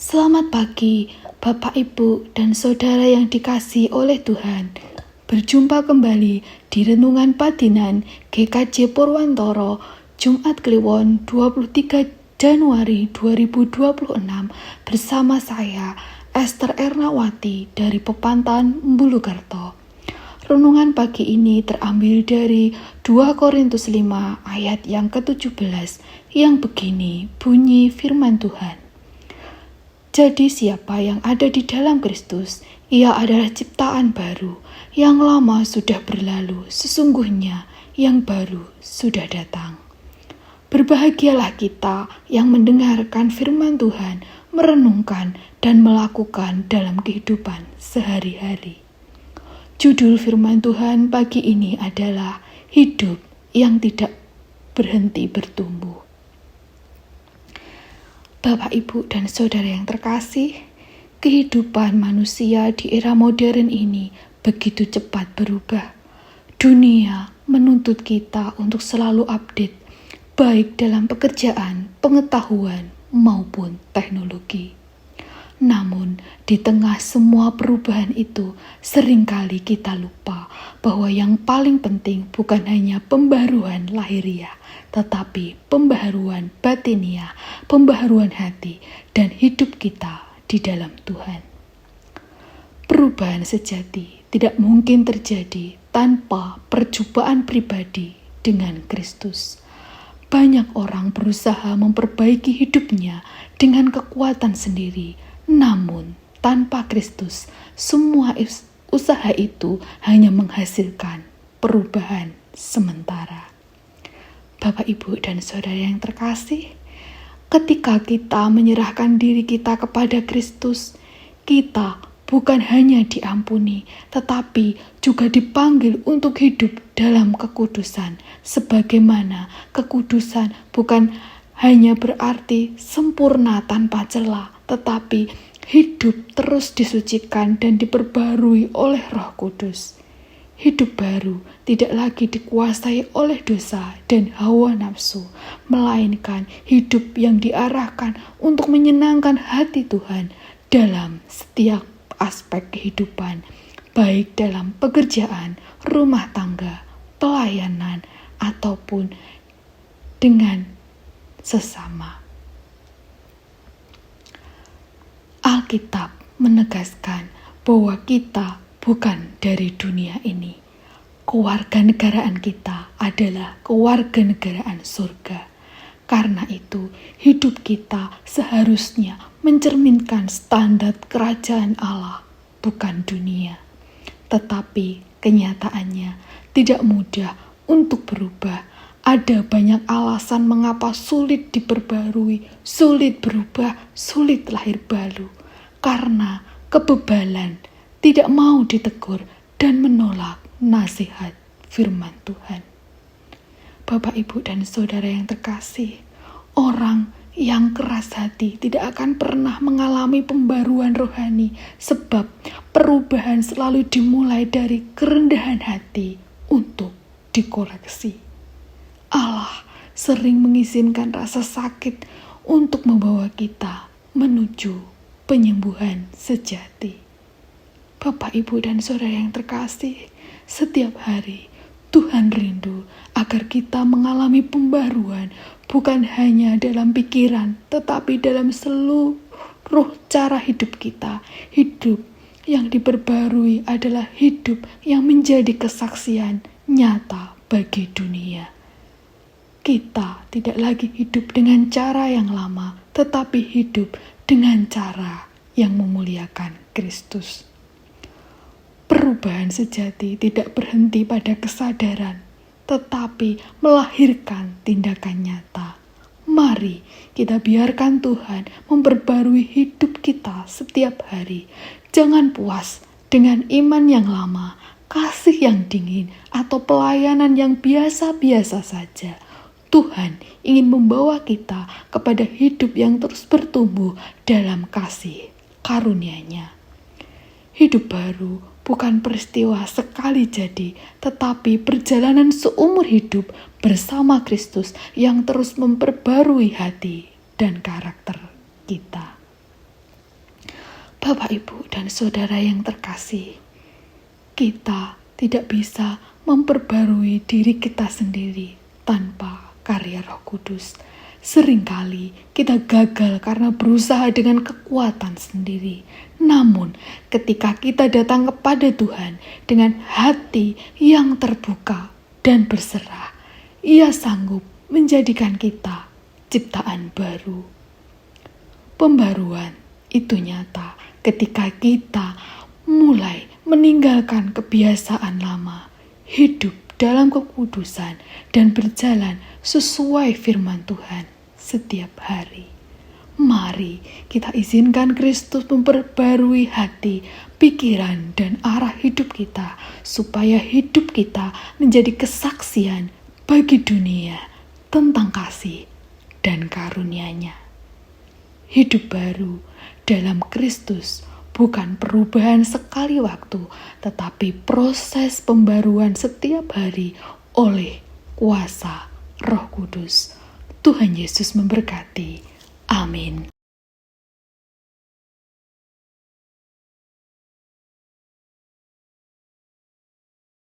Selamat pagi, Bapak, Ibu, dan Saudara yang dikasihi oleh Tuhan. Berjumpa kembali di Renungan Padinan GKJ Purwantoro, Jumat Kliwon 23 Januari 2026 bersama saya, Esther Ernawati dari Pepantan Mbulukerto. Renungan pagi ini terambil dari 2 Korintus 5 ayat yang ke-17 yang begini bunyi firman Tuhan. Jadi siapa yang ada di dalam Kristus, ia adalah ciptaan baru, yang lama sudah berlalu, sesungguhnya yang baru sudah datang. Berbahagialah kita yang mendengarkan firman Tuhan, merenungkan dan melakukan dalam kehidupan sehari-hari. Judul firman Tuhan pagi ini adalah hidup yang tidak berhenti bertumbuh. Bapak, Ibu, dan Saudara yang terkasih, kehidupan manusia di era modern ini begitu cepat berubah. Dunia menuntut kita untuk selalu update, baik dalam pekerjaan, pengetahuan, maupun teknologi. Namun, di tengah semua perubahan itu, seringkali kita lupa bahwa yang paling penting bukan hanya pembaharuan lahiriah, tetapi pembaharuan batiniah, pembaharuan hati, dan hidup kita di dalam Tuhan. Perubahan sejati tidak mungkin terjadi tanpa perjumpaan pribadi dengan Kristus. Banyak orang berusaha memperbaiki hidupnya dengan kekuatan sendiri, namun tanpa Kristus, semua usaha itu hanya menghasilkan perubahan sementara. Bapak, Ibu, dan Saudara yang terkasih, ketika kita menyerahkan diri kita kepada Kristus, kita bukan hanya diampuni, tetapi juga dipanggil untuk hidup dalam kekudusan. Sebagaimana kekudusan bukan hanya berarti sempurna tanpa celah, tetapi hidup terus disucikan dan diperbarui oleh Roh Kudus. Hidup baru tidak lagi dikuasai oleh dosa dan hawa nafsu, melainkan hidup yang diarahkan untuk menyenangkan hati Tuhan dalam setiap aspek kehidupan, baik dalam pekerjaan, rumah tangga, pelayanan, ataupun dengan sesama. Alkitab menegaskan bahwa kita bukan dari dunia ini. Kewarganegaraan kita adalah kewarganegaraan surga. Karena itu, hidup kita seharusnya mencerminkan standar kerajaan Allah, bukan dunia. Tetapi kenyataannya tidak mudah untuk berubah. Ada banyak alasan mengapa sulit diperbarui, sulit berubah, sulit lahir baru. Karena kebebalan, tidak mau ditegur, dan menolak nasihat firman Tuhan. Bapak, Ibu, dan Saudara yang terkasih, orang yang keras hati tidak akan pernah mengalami pembaruan rohani, sebab perubahan selalu dimulai dari kerendahan hati untuk dikoreksi. Allah sering mengizinkan rasa sakit untuk membawa kita menuju penyembuhan sejati. Bapak, Ibu, dan Saudara yang terkasih, setiap hari Tuhan rindu agar kita mengalami pembaruan bukan hanya dalam pikiran, tetapi dalam seluruh cara hidup kita. Hidup yang diperbarui adalah hidup yang menjadi kesaksian nyata bagi dunia. Kita tidak lagi hidup dengan cara yang lama, tetapi hidup dengan cara yang memuliakan Kristus. Perubahan sejati tidak berhenti pada kesadaran, tetapi melahirkan tindakan nyata. Mari kita biarkan Tuhan memperbarui hidup kita setiap hari. Jangan puas dengan iman yang lama, kasih yang dingin, atau pelayanan yang biasa-biasa saja. Tuhan ingin membawa kita kepada hidup yang terus bertumbuh dalam kasih karunia-Nya. Hidup baru bukan peristiwa sekali jadi, tetapi perjalanan seumur hidup bersama Kristus yang terus memperbarui hati dan karakter kita. Bapak, Ibu, dan Saudara yang terkasih, kita tidak bisa memperbarui diri kita sendiri tanpa karya Roh Kudus. Seringkali kita gagal karena berusaha dengan kekuatan sendiri. Namun, ketika kita datang kepada Tuhan dengan hati yang terbuka dan berserah, Ia sanggup menjadikan kita ciptaan baru. Pembaruan itu nyata ketika kita mulai meninggalkan kebiasaan lama, hidup dalam kekudusan, dan berjalan sesuai firman Tuhan setiap hari. Mari kita izinkan Kristus memperbarui hati, pikiran, dan arah hidup kita, supaya hidup kita menjadi kesaksian bagi dunia tentang kasih dan karunia-Nya. Hidup baru dalam Kristus bukan perubahan sekali waktu, tetapi proses pembaruan setiap hari oleh kuasa Roh Kudus. Tuhan Yesus memberkati. Amin.